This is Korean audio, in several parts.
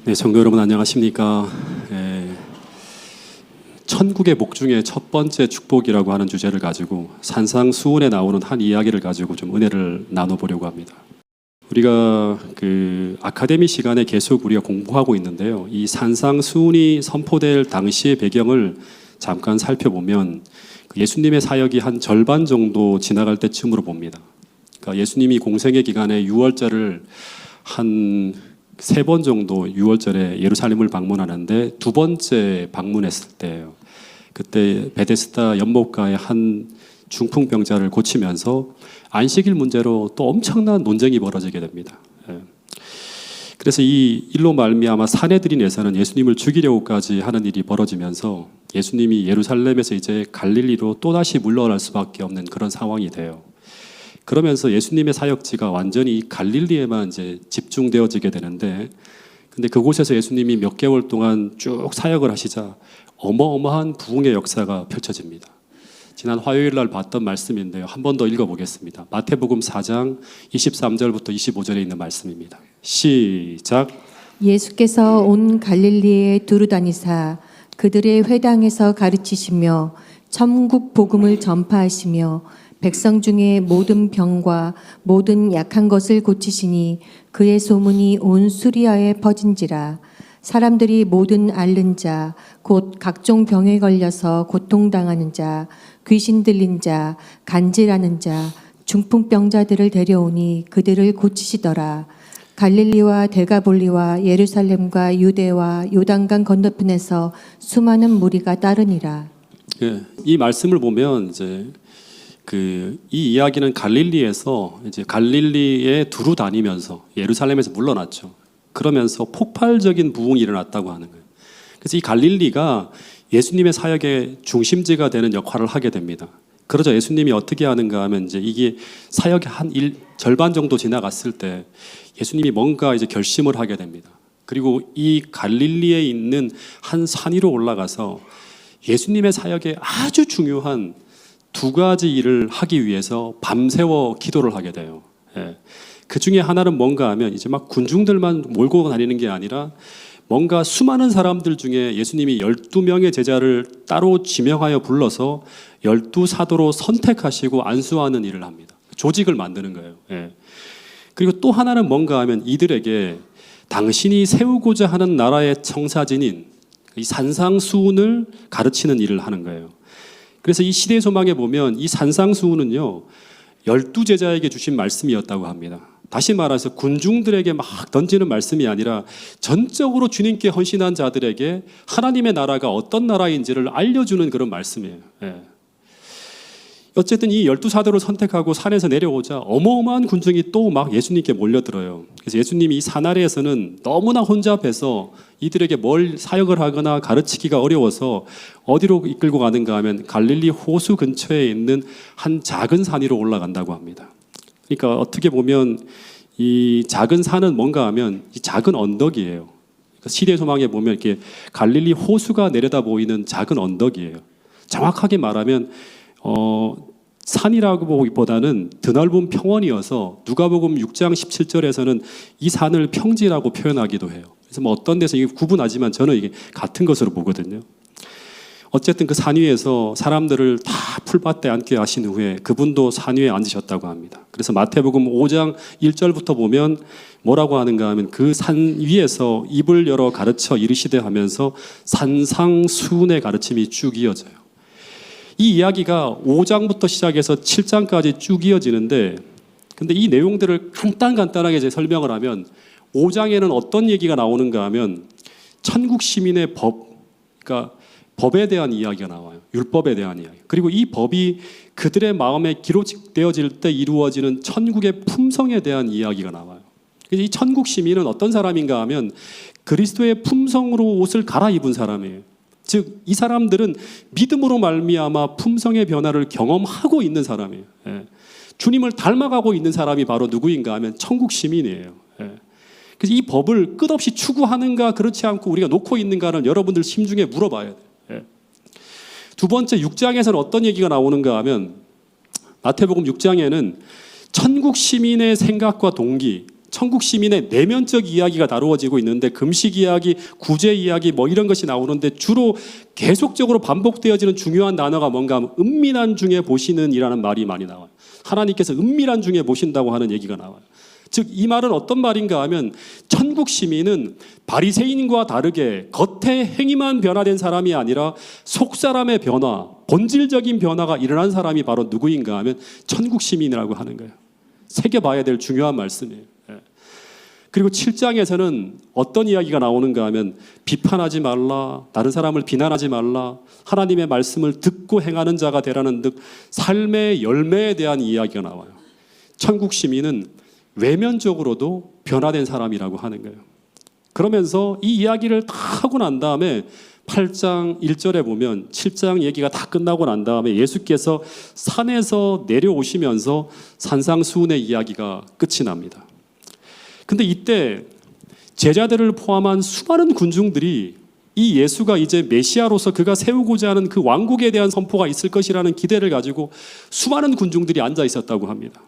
네, 성도 여러분 안녕하십니까? 천국의 복 중에 첫 번째 축복이라고 하는 주제를 가지고 산상수훈에 나오는 한 이야기를 가지고 좀 은혜를 나눠보려고 합니다. 우리가 그 아카데미 시간에 계속 우리가 공부하고 있는데요. 이 산상수훈이 선포될 당시의 배경을 잠깐 살펴보면 예수님의 사역이 한 절반 정도 지나갈 때쯤으로 봅니다. 그러니까 예수님이 공생의 기간에 유월절을 한 3번 정도 6월절에 예루살렘을 방문하는데 두 번째 방문했을 때예요. 그때 베데스다 연못가의 한 중풍병자를 고치면서 안식일 문제로 또 엄청난 논쟁이 벌어지게 됩니다. 그래서 이 일로 말미암아 사내들인에서는 예수님을 죽이려고까지 하는 일이 벌어지면서 예수님이 예루살렘에서 이제 갈릴리로 또다시 물러날 수밖에 없는 그런 상황이 돼요. 그러면서 예수님의 사역지가 완전히 갈릴리에만 이제 집중되어지게 되는데, 근데 그곳에서 예수님이 몇 개월 동안 쭉 사역을 하시자 어마어마한 부흥의 역사가 펼쳐집니다. 지난 화요일 날 봤던 말씀인데요. 한 번 더 읽어보겠습니다. 마태복음 4장 23절부터 25절에 있는 말씀입니다. 시작. 예수께서 온 갈릴리에 두루 다니사 그들의 회당에서 가르치시며 천국 복음을 전파하시며 백성 중에 모든 병과 모든 약한 것을 고치시니 그의 소문이 온 수리아에 퍼진지라. 사람들이 모든 앓는 자, 곧 각종 병에 걸려서 고통당하는 자, 귀신 들린 자, 간질하는 자, 중풍병자들을 데려오니 그들을 고치시더라. 갈릴리와 데가볼리와 예루살렘과 유대와 요단강 건너편에서 수많은 무리가 따르니라. 이 말씀을 보면 이제 이 이야기는 갈릴리에서 이제 갈릴리에 두루 다니면서 예루살렘에서 물러났죠. 그러면서 폭발적인 부흥이 일어났다고 하는 거예요. 그래서 이 갈릴리가 예수님의 사역의 중심지가 되는 역할을 하게 됩니다. 그러자 예수님이 어떻게 하는가 하면 이제 이게 사역의 절반 정도 지나갔을 때 예수님이 뭔가 이제 결심을 하게 됩니다. 그리고 이 갈릴리에 있는 한 산 위로 올라가서 예수님의 사역에 아주 중요한 두 가지 일을 하기 위해서 밤새워 기도를 하게 돼요. 그 중에 하나는 뭔가 하면 이제 막 군중들만 몰고 다니는 게 아니라 뭔가 수많은 사람들 중에 예수님이 12명의 제자를 따로 지명하여 불러서 12사도로 선택하시고 안수하는 일을 합니다. 조직을 만드는 거예요. 그리고 또 하나는 뭔가 하면 이들에게 당신이 세우고자 하는 나라의 청사진인 이 산상수훈을 가르치는 일을 하는 거예요. 그래서 이 시대의 소망에 보면 이 산상수훈은요 12제자에게 주신 말씀이었다고 합니다. 다시 말해서 군중들에게 막 던지는 말씀이 아니라 전적으로 주님께 헌신한 자들에게 하나님의 나라가 어떤 나라인지를 알려주는 그런 말씀이에요. 어쨌든 이 12사도를 선택하고 산에서 내려오자 어마어마한 군중이 또 막 예수님께 몰려들어요. 그래서 예수님이 이 산 아래에서는 너무나 혼잡해서 이들에게 뭘 사역을 하거나 가르치기가 어려워서 어디로 이끌고 가는가 하면 갈릴리 호수 근처에 있는 한 작은 산 위로 올라간다고 합니다. 그러니까 어떻게 보면 이 작은 산은 뭔가 하면 이 작은 언덕이에요. 그러니까 시대 소망에 보면 이렇게 갈릴리 호수가 내려다 보이는 작은 언덕이에요. 정확하게 말하면 산이라고 보기보다는 드넓은 평원이어서 누가복음 6장 17절에서는 이 산을 평지라고 표현하기도 해요. 그래서 뭐 어떤 데서 이게 구분하지만 저는 이게 같은 것으로 보거든요. 어쨌든 그 산 위에서 사람들을 다 풀밭에 앉게 하신 후에 그분도 산 위에 앉으셨다고 합니다. 그래서 마태복음 5장 1절부터 보면 뭐라고 하는가 하면 그 산 위에서 입을 열어 가르쳐 이르시되 하면서 산상수훈의 가르침이 쭉 이어져요. 이 이야기가 5장부터 시작해서 7장까지 쭉 이어지는데, 근데 이 내용들을 간단하게 이제 설명을 하면 5장에는 어떤 얘기가 나오는가 하면 천국 시민의 그러니까 법에 대한 이야기가 나와요. 율법에 대한 이야기. 그리고 이 법이 그들의 마음에 기록되어질 때 이루어지는 천국의 품성에 대한 이야기가 나와요. 이 천국 시민은 어떤 사람인가 하면 그리스도의 품성으로 옷을 갈아입은 사람이에요. 즉 이 사람들은 믿음으로 말미암아 품성의 변화를 경험하고 있는 사람이에요. 주님을 닮아가고 있는 사람이 바로 누구인가 하면 천국 시민이에요. 그래서 이 법을 끝없이 추구하는가 그렇지 않고 우리가 놓고 있는가를 여러분들 심중에 물어봐야 돼요. 두 번째 6장에서는 어떤 얘기가 나오는가 하면 마태복음 6장에는 천국 시민의 생각과 동기, 천국 시민의 내면적 이야기가 다루어지고 있는데 금식 이야기, 구제 이야기 뭐 이런 것이 나오는데 주로 계속적으로 반복되어지는 중요한 단어가 뭔가 하면 은밀한 중에 보시는 이라는 말이 많이 나와요. 하나님께서 은밀한 중에 보신다고 하는 얘기가 나와요. 즉 이 말은 어떤 말인가 하면 천국 시민은 바리새인과 다르게 겉의 행위만 변화된 사람이 아니라 속 사람의 변화, 본질적인 변화가 일어난 사람이 바로 누구인가 하면 천국 시민이라고 하는 거예요. 새겨봐야 될 중요한 말씀이에요. 그리고 7장에서는 어떤 이야기가 나오는가 하면 비판하지 말라, 다른 사람을 비난하지 말라, 하나님의 말씀을 듣고 행하는 자가 되라는 듯 삶의 열매에 대한 이야기가 나와요. 천국 시민은 외면적으로도 변화된 사람이라고 하는 거예요. 그러면서 이 이야기를 다 하고 난 다음에 8장 1절에 보면 7장 얘기가 다 끝나고 난 다음에 예수께서 산에서 내려오시면서 산상수훈의 이야기가 끝이 납니다. 근데 이때 제자들을 포함한 수많은 군중들이 이 예수가 이제 메시아로서 그가 세우고자 하는 그 왕국에 대한 선포가 있을 것이라는 기대를 가지고 수많은 군중들이 앉아 있었다고 합니다.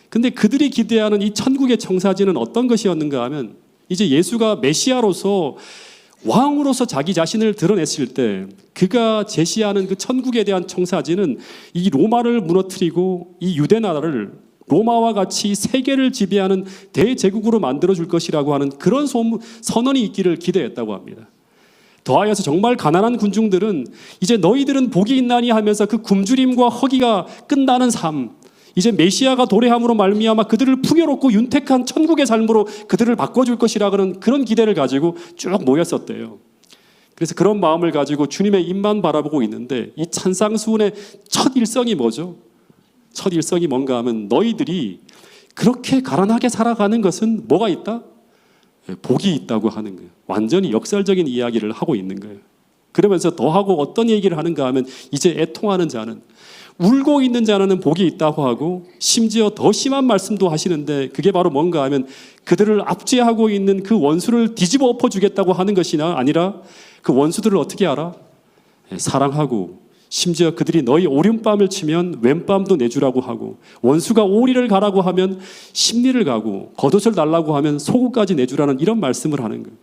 근데 그들이 기대하는 이 천국의 청사진은 어떤 것이었는가 하면 이제 예수가 메시아로서 왕으로서 자기 자신을 드러냈을 때 그가 제시하는 그 천국에 대한 청사진은 이 로마를 무너뜨리고 이 유대 나라를 로마와 같이 세계를 지배하는 대제국으로 만들어줄 것이라고 하는 그런 선언이 있기를 기대했다고 합니다. 더하여서 정말 가난한 군중들은 이제 너희들은 복이 있나니 하면서 그 굶주림과 허기가 끝나는 삶, 이제 메시아가 도래함으로 말미암아 그들을 풍요롭고 윤택한 천국의 삶으로 그들을 바꿔줄 것이라는 그런 기대를 가지고 쭉 모였었대요. 그래서 그런 마음을 가지고 주님의 입만 바라보고 있는데 이 찬상수훈의 첫 일성이 뭐죠? 첫 일성이 뭔가 하면 너희들이 그렇게 가난하게 살아가는 것은 뭐가 있다? 복이 있다고 하는 거예요. 완전히 역설적인 이야기를 하고 있는 거예요. 그러면서 더하고 어떤 얘기를 하는가 하면 이제 애통하는 자는, 울고 있는 자는 복이 있다고 하고 심지어 더 심한 말씀도 하시는데 그게 바로 뭔가 하면 그들을 압제하고 있는 그 원수를 뒤집어 엎어주겠다고 하는 것이 아니라 그 원수들을 어떻게 알아? 사랑하고 심지어 그들이 너희 오른뺨을 치면 왼뺨도 내주라고 하고 원수가 오리를 가라고 하면 십리를 가고 겉옷을 달라고 하면 속옷까지 내주라는 이런 말씀을 하는 거예요.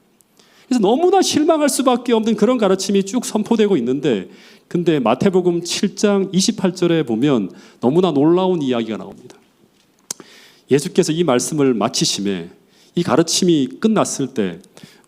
그래서 너무나 실망할 수밖에 없는 그런 가르침이 쭉 선포되고 있는데 근데 마태복음 7장 28절에 보면 너무나 놀라운 이야기가 나옵니다. 예수께서 이 말씀을 마치심에 이 가르침이 끝났을 때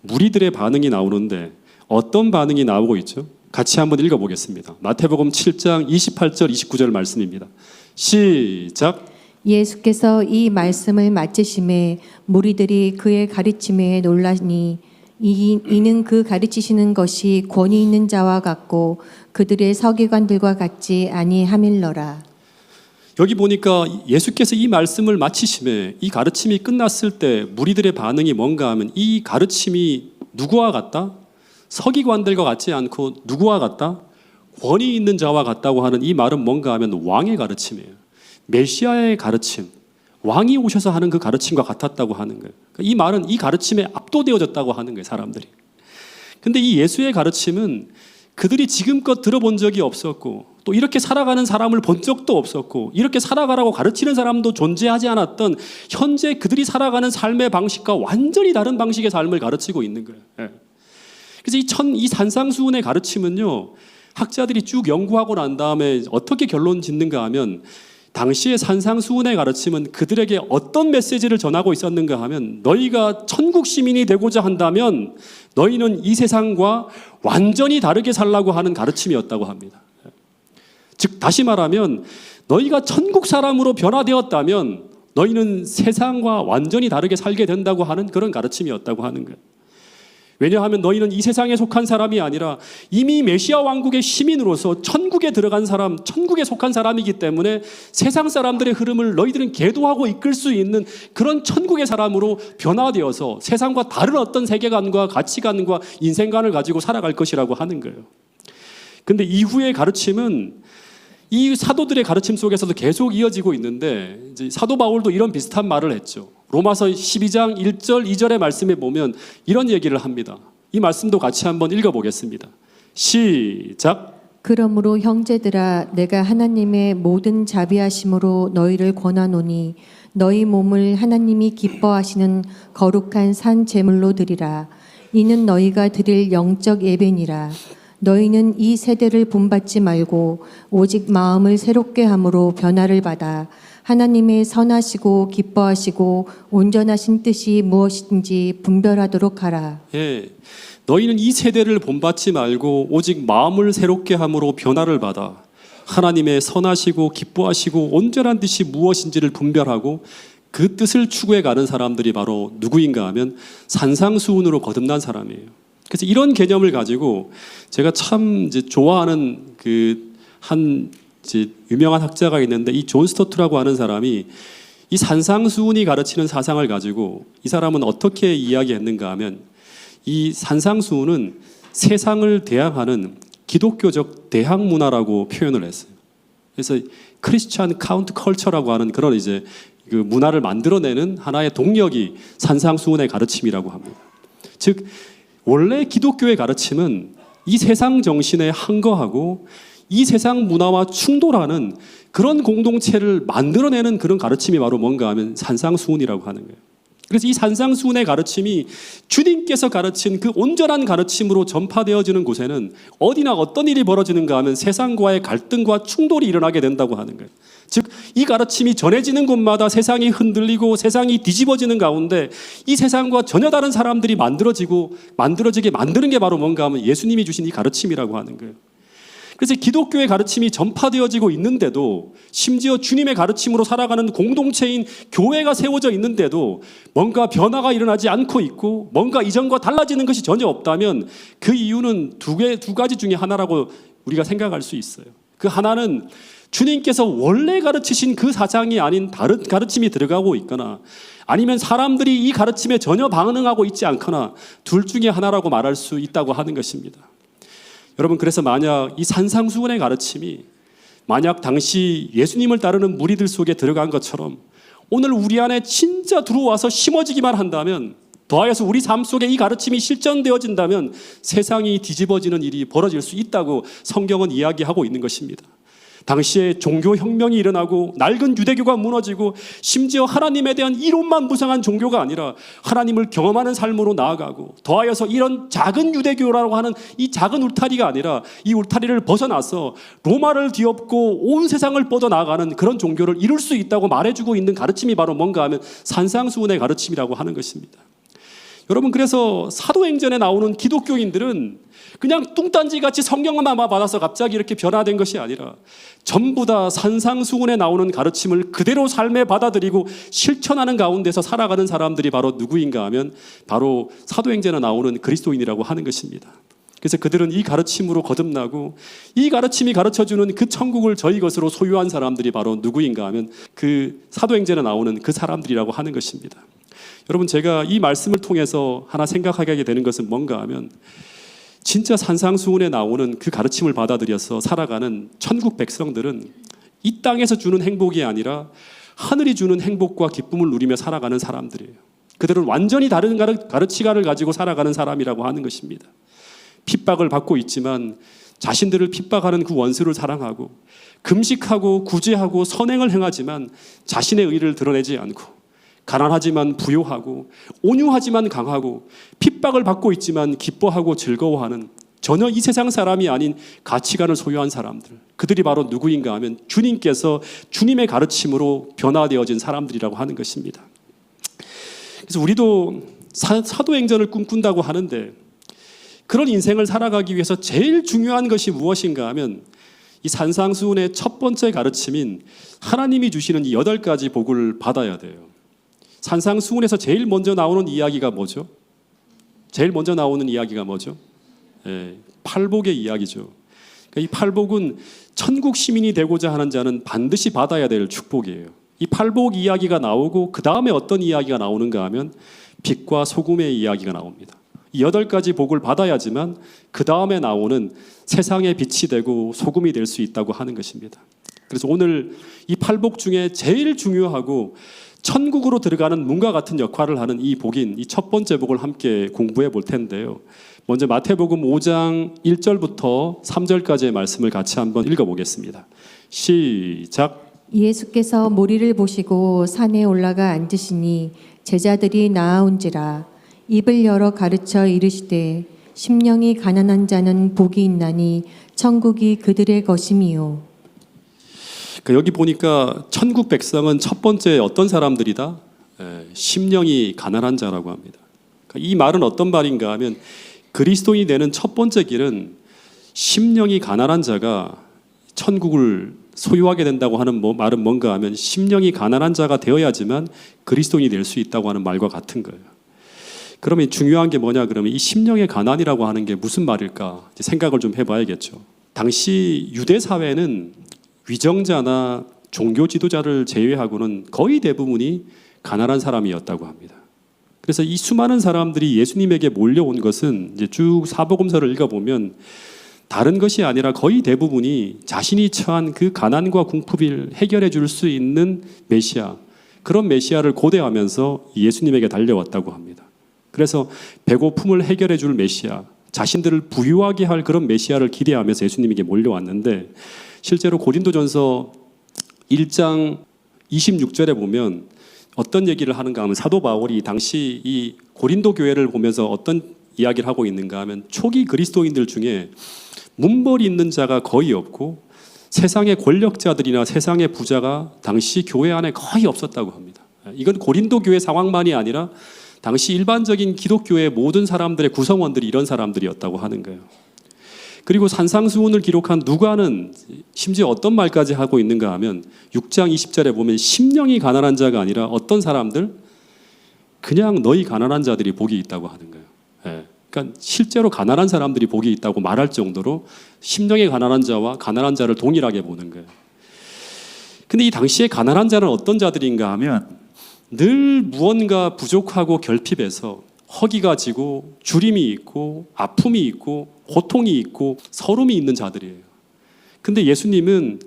무리들의 반응이 나오는데 어떤 반응이 나오고 있죠? 같이 한번 읽어보겠습니다. 마태복음 7장 28절 29절 말씀입니다. 시작. 예수께서 이 말씀을 마치심에 무리들이 그의 가르침에 놀라니 이는 그 가르치시는 것이 권위 있는 자와 같고 그들의 서기관들과 같지 아니함일러라. 여기 보니까 예수께서 이 말씀을 마치심에 이 가르침이 끝났을 때 무리들의 반응이 뭔가 하면 이 가르침이 누구와 같다? 서기관들과 같지 않고 누구와 같다? 권위 있는 자와 같다고 하는 이 말은 뭔가 하면 왕의 가르침이에요. 메시아의 가르침, 왕이 오셔서 하는 그 가르침과 같았다고 하는 거예요. 이 말은 이 가르침에 압도되어졌다고 하는 거예요, 사람들이. 근데 이 예수의 가르침은 그들이 지금껏 들어본 적이 없었고 또 이렇게 살아가는 사람을 본 적도 없었고 이렇게 살아가라고 가르치는 사람도 존재하지 않았던 현재 그들이 살아가는 삶의 방식과 완전히 다른 방식의 삶을 가르치고 있는 거예요. 그래서 이 산상수훈의 가르침은요, 학자들이 쭉 연구하고 난 다음에 어떻게 결론 짓는가 하면 당시의 산상수훈의 가르침은 그들에게 어떤 메시지를 전하고 있었는가 하면 너희가 천국 시민이 되고자 한다면 너희는 이 세상과 완전히 다르게 살라고 하는 가르침이었다고 합니다. 즉 다시 말하면 너희가 천국 사람으로 변화되었다면 너희는 세상과 완전히 다르게 살게 된다고 하는 그런 가르침이었다고 하는 거예요. 왜냐하면 너희는 이 세상에 속한 사람이 아니라 이미 메시아 왕국의 시민으로서 천국에 들어간 사람, 천국에 속한 사람이기 때문에 세상 사람들의 흐름을 너희들은 계도하고 이끌 수 있는 그런 천국의 사람으로 변화되어서 세상과 다른 어떤 세계관과 가치관과 인생관을 가지고 살아갈 것이라고 하는 거예요. 근데 이후의 가르침은 이 사도들의 가르침 속에서도 계속 이어지고 있는데 이제 사도 바울도 이런 비슷한 말을 했죠. 로마서 12장 1절 2절의 말씀에 보면 이런 얘기를 합니다. 이 말씀도 같이 한번 읽어보겠습니다. 시작. 그러므로 형제들아 내가 하나님의 모든 자비하심으로 너희를 권하노니 너희 몸을 하나님이 기뻐하시는 거룩한 산 제물로 드리라. 이는 너희가 드릴 영적 예배니라. 너희는 이 세대를 본받지 말고 오직 마음을 새롭게 함으로 변화를 받아 하나님의 선하시고 기뻐하시고 온전하신 뜻이 무엇인지 분별하도록 하라. 예, 너희는 이 세대를 본받지 말고 오직 마음을 새롭게 함으로 변화를 받아 하나님의 선하시고 기뻐하시고 온전한 뜻이 무엇인지를 분별하고 그 뜻을 추구해 가는 사람들이 바로 누구인가 하면 산상수훈으로 거듭난 사람이에요. 그래서 이런 개념을 가지고 제가 참 이제 좋아하는 한 유명한 학자가 있는데 이 존 스토트라고 하는 사람이 이 산상수훈이 가르치는 사상을 가지고 이 사람은 어떻게 이야기했는가 하면 이 산상수훈은 세상을 대항하는 기독교적 대항 문화라고 표현을 했어요. 그래서 크리스찬 카운트 컬처라고 하는 그런 이제 그 문화를 만들어내는 하나의 동력이 산상수훈의 가르침이라고 합니다. 즉 원래 기독교의 가르침은 이 세상 정신에 항거하고 이 세상 문화와 충돌하는 그런 공동체를 만들어내는 그런 가르침이 바로 뭔가 하면 산상수훈이라고 하는 거예요. 그래서 이 산상수훈의 가르침이 주님께서 가르친 그 온전한 가르침으로 전파되어지는 곳에는 어디나 어떤 일이 벌어지는가 하면 세상과의 갈등과 충돌이 일어나게 된다고 하는 거예요. 즉 이 가르침이 전해지는 곳마다 세상이 흔들리고 세상이 뒤집어지는 가운데 이 세상과 전혀 다른 사람들이 만들어지게 만드는 게 바로 뭔가 하면 예수님이 주신 이 가르침이라고 하는 거예요. 그래서 기독교의 가르침이 전파되어지고 있는데도 심지어 주님의 가르침으로 살아가는 공동체인 교회가 세워져 있는데도 뭔가 변화가 일어나지 않고 있고 뭔가 이전과 달라지는 것이 전혀 없다면 그 이유는 두 가지 중에 하나라고 우리가 생각할 수 있어요. 그 하나는 주님께서 원래 가르치신 그 사상이 아닌 다른 가르침이 들어가고 있거나 아니면 사람들이 이 가르침에 전혀 반응하고 있지 않거나 둘 중에 하나라고 말할 수 있다고 하는 것입니다. 여러분 그래서 만약 이 산상수훈의 가르침이 만약 당시 예수님을 따르는 무리들 속에 들어간 것처럼 오늘 우리 안에 진짜 들어와서 심어지기만 한다면 더하여서 우리 삶 속에 이 가르침이 실전되어진다면 세상이 뒤집어지는 일이 벌어질 수 있다고 성경은 이야기하고 있는 것입니다. 당시에 종교혁명이 일어나고 낡은 유대교가 무너지고 심지어 하나님에 대한 이론만 무성한 종교가 아니라 하나님을 경험하는 삶으로 나아가고 더하여서 이런 작은 유대교라고 하는 이 작은 울타리가 아니라 이 울타리를 벗어나서 로마를 뒤엎고 온 세상을 뻗어나가는 그런 종교를 이룰 수 있다고 말해주고 있는 가르침이 바로 뭔가 하면 산상수훈의 가르침이라고 하는 것입니다. 여러분 그래서 사도행전에 나오는 기독교인들은 그냥 뚱딴지같이 성경만 받아서 갑자기 이렇게 변화된 것이 아니라 전부 다 산상수훈에 나오는 가르침을 그대로 삶에 받아들이고 실천하는 가운데서 살아가는 사람들이 바로 누구인가 하면 바로 사도행전에 나오는 그리스도인이라고 하는 것입니다. 그래서 그들은 이 가르침으로 거듭나고 이 가르침이 가르쳐주는 그 천국을 저희 것으로 소유한 사람들이 바로 누구인가 하면 그 사도행전에 나오는 그 사람들이라고 하는 것입니다. 여러분 제가 이 말씀을 통해서 하나 생각하게 되는 것은 뭔가 하면 진짜 산상수훈에 나오는 그 가르침을 받아들여서 살아가는 천국 백성들은 이 땅에서 주는 행복이 아니라 하늘이 주는 행복과 기쁨을 누리며 살아가는 사람들이에요. 그들은 완전히 다른 가르치가를 가지고 살아가는 사람이라고 하는 것입니다. 핍박을 받고 있지만 자신들을 핍박하는 그 원수를 사랑하고 금식하고 구제하고 선행을 행하지만 자신의 의를 드러내지 않고 가난하지만 부요하고 온유하지만 강하고 핍박을 받고 있지만 기뻐하고 즐거워하는 전혀 이 세상 사람이 아닌 가치관을 소유한 사람들, 그들이 바로 누구인가 하면 주님께서 주님의 가르침으로 변화되어진 사람들이라고 하는 것입니다. 그래서 우리도 사도행전을 꿈꾼다고 하는데 그런 인생을 살아가기 위해서 제일 중요한 것이 무엇인가 하면 이 산상수훈의 첫 번째 가르침인 하나님이 주시는 이 8가지 복을 받아야 돼요. 산상수훈에서 제일 먼저 나오는 이야기가 뭐죠? 팔복의 이야기죠. 그러니까 이 팔복은 천국 시민이 되고자 하는 자는 반드시 받아야 될 축복이에요. 이 팔복 이야기가 나오고 그 다음에 어떤 이야기가 나오는가 하면 빛과 소금의 이야기가 나옵니다. 이 8가지 복을 받아야지만 그 다음에 나오는 세상의 빛이 되고 소금이 될 수 있다고 하는 것입니다. 그래서 오늘 이 팔복 중에 제일 중요하고 천국으로 들어가는 문과 같은 역할을 하는 이 복인, 이 첫 번째 복을 함께 공부해 볼 텐데요. 먼저 마태복음 5장 1절부터 3절까지의 말씀을 같이 한번 읽어보겠습니다. 시작. 예수께서 무리를 보시고 산에 올라가 앉으시니 제자들이 나아온지라 입을 열어 가르쳐 이르시되 심령이 가난한 자는 복이 있나니 천국이 그들의 것임이요. 여기 보니까 천국 백성은 첫 번째 어떤 사람들이다? 심령이 가난한 자라고 합니다. 이 말은 어떤 말인가 하면 그리스도인이 되는 첫 번째 길은 심령이 가난한 자가 천국을 소유하게 된다고 하는 말은 뭔가 하면 심령이 가난한 자가 되어야지만 그리스도인이 될 수 있다고 하는 말과 같은 거예요. 그러면 중요한 게 뭐냐 그러면 이 심령의 가난이라고 하는 게 무슨 말일까 생각을 좀 해봐야겠죠. 당시 유대 사회는 위정자나 종교 지도자를 제외하고는 거의 대부분이 가난한 사람이었다고 합니다. 그래서 이 수많은 사람들이 예수님에게 몰려온 것은 이제 쭉 사복음서를 읽어보면 다른 것이 아니라 거의 대부분이 자신이 처한 그 가난과 궁핍을 해결해 줄 수 있는 메시아, 그런 메시아를 고대하면서 예수님에게 달려왔다고 합니다. 그래서 배고픔을 해결해 줄 메시아, 자신들을 부유하게 할 그런 메시아를 기대하면서 예수님에게 몰려왔는데 실제로 고린도전서 1장 26절에 보면 어떤 얘기를 하는가 하면 사도 바울이 당시 이 고린도 교회를 보면서 어떤 이야기를 하고 있는가 하면 초기 그리스도인들 중에 문벌이 있는 자가 거의 없고 세상의 권력자들이나 세상의 부자가 당시 교회 안에 거의 없었다고 합니다. 이건 고린도 교회 상황만이 아니라 당시 일반적인 기독교의 모든 사람들의 구성원들이 이런 사람들이었다고 하는 거예요. 그리고 산상수훈을 기록한 누가는 심지어 어떤 말까지 하고 있는가 하면 6장 20절에 보면 심령이 가난한 자가 아니라 어떤 사람들? 그냥 너희 가난한 자들이 복이 있다고 하는 거예요. 그러니까 실제로 가난한 사람들이 복이 있다고 말할 정도로 심령의 가난한 자와 가난한 자를 동일하게 보는 거예요. 근데 이 당시에 가난한 자는 어떤 자들인가 하면 늘 무언가 부족하고 결핍해서 허기가 지고 주림이 있고 아픔이 있고 고통이 있고 서름이 있는 자들이에요. 근데 예수님은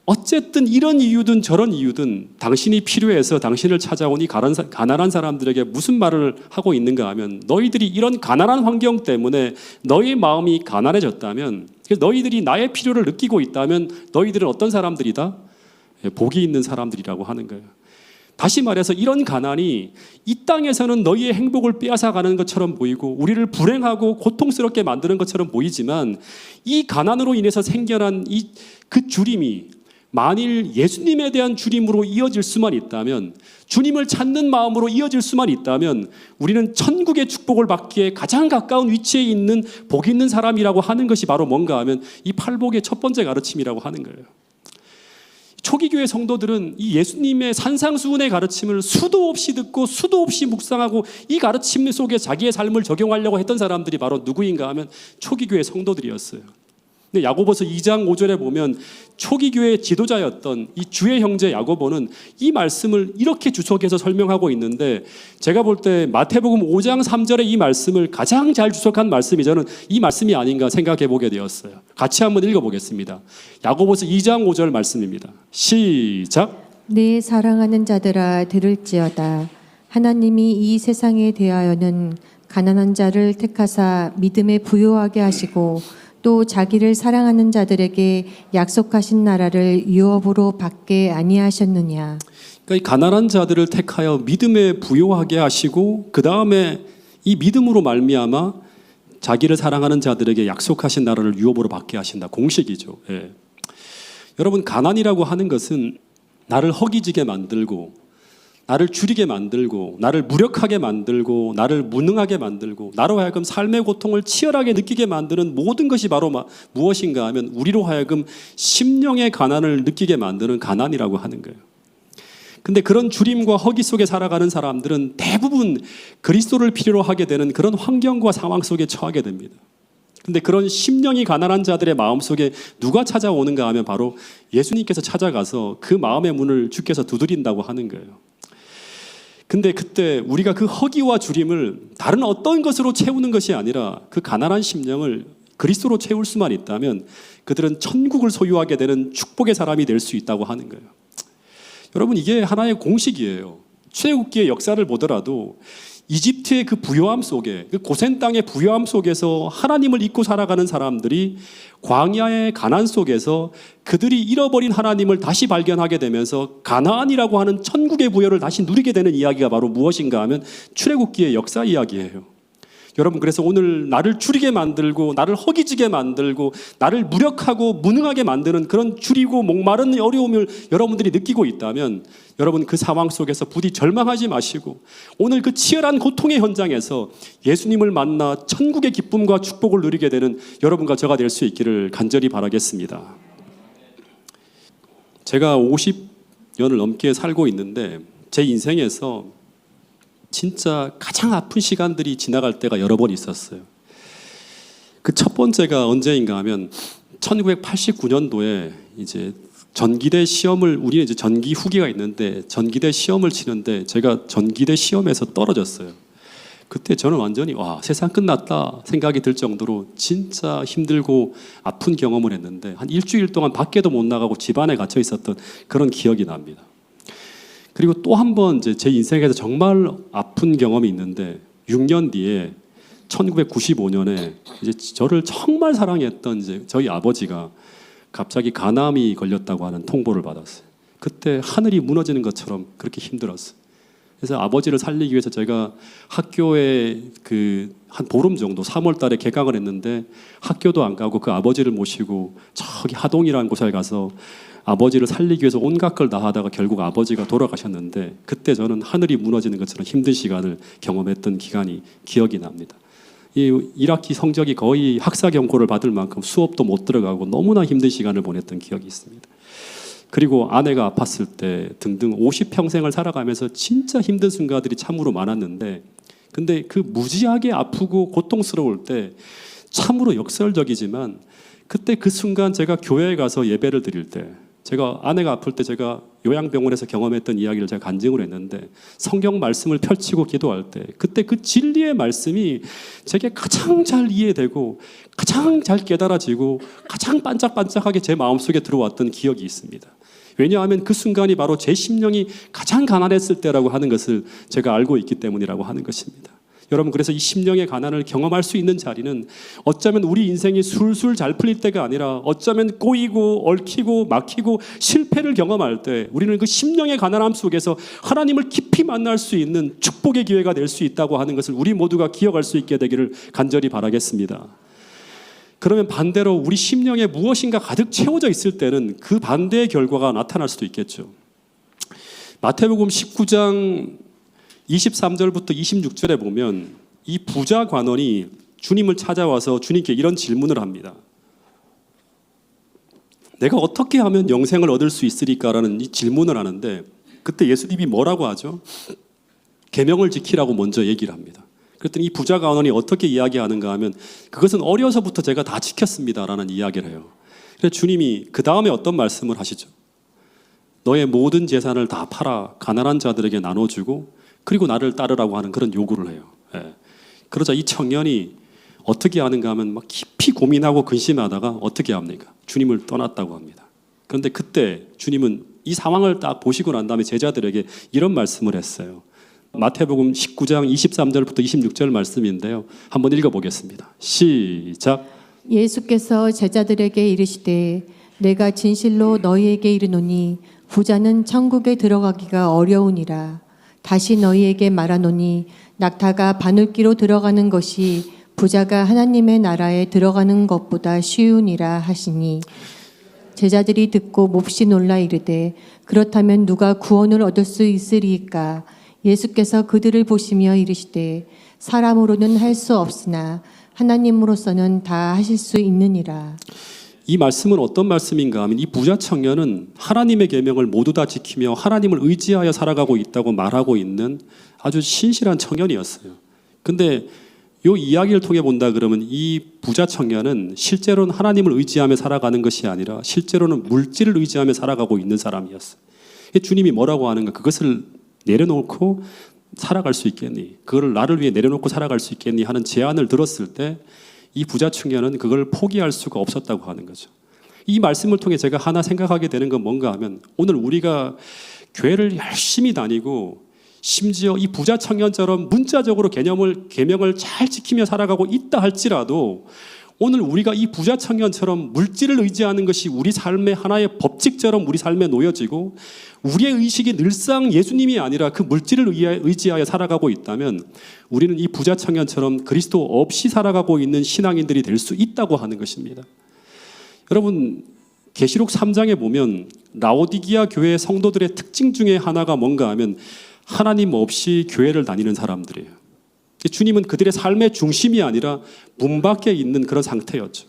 어쨌든 이런 이유든 저런 이유든 당신이 필요해서 당신을 찾아온 이 가난한 사람들에게 무슨 말을 하고 있는가 하면 너희들이 이런 가난한 환경 때문에 너희 마음이 가난해졌다면 너희들이 나의 필요를 느끼고 있다면 너희들은 어떤 사람들이다? 복이 있는 사람들이라고 하는 거예요. 다시 말해서 이런 가난이 이 땅에서는 너희의 행복을 빼앗아가는 것처럼 보이고 우리를 불행하고 고통스럽게 만드는 것처럼 보이지만 이 가난으로 인해서 생겨난 그 주림이 만일 예수님에 대한 주림으로 이어질 수만 있다면 주님을 찾는 마음으로 이어질 수만 있다면 우리는 천국의 축복을 받기에 가장 가까운 위치에 있는 복 있는 사람이라고 하는 것이 바로 뭔가 하면 이 팔복의 첫 번째 가르침이라고 하는 거예요. 초기 교회 성도들은 이 예수님의 산상수훈의 가르침을 수도 없이 듣고 수도 없이 묵상하고 이 가르침 속에 자기의 삶을 적용하려고 했던 사람들이 바로 누구인가 하면 초기 교회 성도들이었어요. 근데 야고보서 2장 5절에 보면 초기 교회의 지도자였던 이 주의 형제 야고보는 이 말씀을 이렇게 주석해서 설명하고 있는데 제가 볼 때 마태복음 5장 3절의 이 말씀을 가장 잘 주석한 말씀이 저는 이 말씀이 아닌가 생각해 보게 되었어요. 같이 한번 읽어보겠습니다. 야고보서 2장 5절 말씀입니다. 시작. 내 사랑하는 자들아 들을지어다. 하나님이 이 세상에 대하여는 가난한 자를 택하사 믿음에 부요하게 하시고 또 자기를 사랑하는 자들에게 약속하신 나라를 유업으로 받게 아니하셨느냐. 그러니까 이 가난한 자들을 택하여 믿음에 부요하게 하시고 그 다음에 이 믿음으로 말미암아 자기를 사랑하는 자들에게 약속하신 나라를 유업으로 받게 하신다. 공식이죠. 예. 여러분 가난이라고 하는 것은 나를 허기지게 만들고 나를 줄이게 만들고 나를 무력하게 만들고 나를 무능하게 만들고 나로 하여금 삶의 고통을 치열하게 느끼게 만드는 모든 것이 바로 무엇인가 하면 우리로 하여금 심령의 가난을 느끼게 만드는 가난이라고 하는 거예요. 근데 그런 주림과 허기 속에 살아가는 사람들은 대부분 그리스도를 필요로 하게 되는 그런 환경과 상황 속에 처하게 됩니다. 근데 그런 심령이 가난한 자들의 마음속에 누가 찾아오는가 하면 바로 예수님께서 찾아가서 그 마음의 문을 주께서 두드린다고 하는 거예요. 근데 그때 우리가 그 허기와 주림을 다른 어떤 것으로 채우는 것이 아니라 그 가난한 심령을 그리스도로 채울 수만 있다면 그들은 천국을 소유하게 되는 축복의 사람이 될 수 있다고 하는 거예요. 여러분 이게 하나의 공식이에요. 출애굽기의 역사를 보더라도 이집트의 그 부요함 속에, 그 고센 땅의 부요함 속에서 하나님을 잊고 살아가는 사람들이 광야의 가난 속에서 그들이 잃어버린 하나님을 다시 발견하게 되면서 가나안이라고 하는 천국의 부여를 다시 누리게 되는 이야기가 바로 무엇인가 하면 출애굽기의 역사 이야기예요. 여러분, 그래서 오늘 나를 줄이게 만들고 나를 허기지게 만들고 나를 무력하고 무능하게 만드는 그런 줄이고 목마른 어려움을 여러분들이 느끼고 있다면 여러분, 그 상황 속에서 부디 절망하지 마시고 오늘 그 치열한 고통의 현장에서 예수님을 만나 천국의 기쁨과 축복을 누리게 되는 여러분과 저가 될 수 있기를 간절히 바라겠습니다. 제가 50년을 넘게 살고 있는데 제 인생에서 진짜 가장 아픈 시간들이 지나갈 때가 여러 번 있었어요. 그 첫 번째가 언제인가 하면 1989년도에 이제 전기대 시험을, 우리는 이제 전기 후기가 있는데 전기대 시험을 치는데 제가 전기대 시험에서 떨어졌어요. 그때 저는 완전히 와, 세상 끝났다 생각이 들 정도로 진짜 힘들고 아픈 경험을 했는데 한 일주일 동안 밖에도 못 나가고 집 안에 갇혀 있었던 그런 기억이 납니다. 그리고 또 한 번 제 인생에서 정말 아픈 경험이 있는데 6년 뒤에 1995년에 이제 저를 정말 사랑했던 이제 저희 아버지가 갑자기 간암이 걸렸다고 하는 통보를 받았어요. 그때 하늘이 무너지는 것처럼 그렇게 힘들었어요. 그래서 아버지를 살리기 위해서 제가 학교에 그 한 보름 정도 3월 달에 개강을 했는데 학교도 안 가고 그 아버지를 모시고 저기 하동이라는 곳에 가서 아버지를 살리기 위해서 온갖 걸 다 하다가 결국 아버지가 돌아가셨는데 그때 저는 하늘이 무너지는 것처럼 힘든 시간을 경험했던 기간이 기억이 납니다. 이 1학기 성적이 거의 학사 경고를 받을 만큼 수업도 못 들어가고 너무나 힘든 시간을 보냈던 기억이 있습니다. 그리고 아내가 아팠을 때 등등 50평생을 살아가면서 진짜 힘든 순간들이 참으로 많았는데 근데 그 무지하게 아프고 고통스러울 때 참으로 역설적이지만 그때 그 순간 제가 교회에 가서 예배를 드릴 때 제가 아내가 아플 때 제가 요양병원에서 경험했던 이야기를 제가 간증을 했는데 성경 말씀을 펼치고 기도할 때 그때 그 진리의 말씀이 제게 가장 잘 이해되고 가장 잘 깨달아지고 가장 반짝반짝하게 제 마음속에 들어왔던 기억이 있습니다. 왜냐하면 그 순간이 바로 제 심령이 가장 가난했을 때라고 하는 것을 제가 알고 있기 때문이라고 하는 것입니다. 여러분, 그래서 이 심령의 가난을 경험할 수 있는 자리는 어쩌면 우리 인생이 술술 잘 풀릴 때가 아니라 어쩌면 꼬이고 얽히고 막히고 실패를 경험할 때 우리는 그 심령의 가난함 속에서 하나님을 깊이 만날 수 있는 축복의 기회가 될 수 있다고 하는 것을 우리 모두가 기억할 수 있게 되기를 간절히 바라겠습니다. 그러면 반대로 우리 심령에 무엇인가 가득 채워져 있을 때는 그 반대의 결과가 나타날 수도 있겠죠. 마태복음 19장 23절부터 26절에 보면 이 부자 관원이 주님을 찾아와서 주님께 이런 질문을 합니다. 내가 어떻게 하면 영생을 얻을 수 있으리까라는 이 질문을 하는데 그때 예수님이 뭐라고 하죠? 계명을 지키라고 먼저 얘기를 합니다. 그랬더니 이 부자 관원이 어떻게 이야기하는가 하면 그것은 어려서부터 제가 다 지켰습니다라는 이야기를 해요. 그래서 주님이 그 다음에 어떤 말씀을 하시죠? 너의 모든 재산을 다 팔아 가난한 자들에게 나눠주고 그리고 나를 따르라고 하는 그런 요구를 해요. 예. 그러자 이 청년이 어떻게 하는가 하면 막 깊이 고민하고 근심하다가 어떻게 합니까? 주님을 떠났다고 합니다. 그런데 그때 주님은 이 상황을 딱 보시고 난 다음에 제자들에게 이런 말씀을 했어요. 마태복음 19장 23절부터 26절 말씀인데요. 한번 읽어보겠습니다. 시작. 예수께서 제자들에게 이르시되 내가 진실로 너희에게 이르노니 부자는 천국에 들어가기가 어려우니라. 다시 너희에게 말하노니 낙타가 바늘귀로 들어가는 것이 부자가 하나님의 나라에 들어가는 것보다 쉬우니라 하시니 제자들이 듣고 몹시 놀라 이르되 그렇다면 누가 구원을 얻을 수 있으리이까? 예수께서 그들을 보시며 이르시되 사람으로는 할 수 없으나 하나님으로서는 다 하실 수 있느니라. 이 말씀은 어떤 말씀인가 하면 이 부자 청년은 하나님의 계명을 모두 다 지키며 하나님을 의지하여 살아가고 있다고 말하고 있는 아주 신실한 청년이었어요. 근데 이 이야기를 통해 본다 그러면 이 부자 청년은 실제로는 하나님을 의지하며 살아가는 것이 아니라 실제로는 물질을 의지하며 살아가고 있는 사람이었어요. 주님이 뭐라고 하는가? 그것을 내려놓고 살아갈 수 있겠니? 그걸 나를 위해 내려놓고 살아갈 수 있겠니? 하는 제안을 들었을 때 이 부자 청년은 그걸 포기할 수가 없었다고 하는 거죠. 이 말씀을 통해 제가 하나 생각하게 되는 건 뭔가 하면 오늘 우리가 교회를 열심히 다니고 심지어 이 부자 청년처럼 문자적으로 계명을 잘 지키며 살아가고 있다 할지라도 오늘 우리가 이 부자 청년처럼 물질을 의지하는 것이 우리 삶의 하나의 법칙처럼 우리 삶에 놓여지고 우리의 의식이 늘상 예수님이 아니라 그 물질을 의지하여 살아가고 있다면 우리는 이 부자 청년처럼 그리스도 없이 살아가고 있는 신앙인들이 될 수 있다고 하는 것입니다. 여러분, 계시록 3장에 보면 라오디기아 교회의 성도들의 특징 중에 하나가 뭔가 하면 하나님 없이 교회를 다니는 사람들이에요. 주님은 그들의 삶의 중심이 아니라 문 밖에 있는 그런 상태였죠.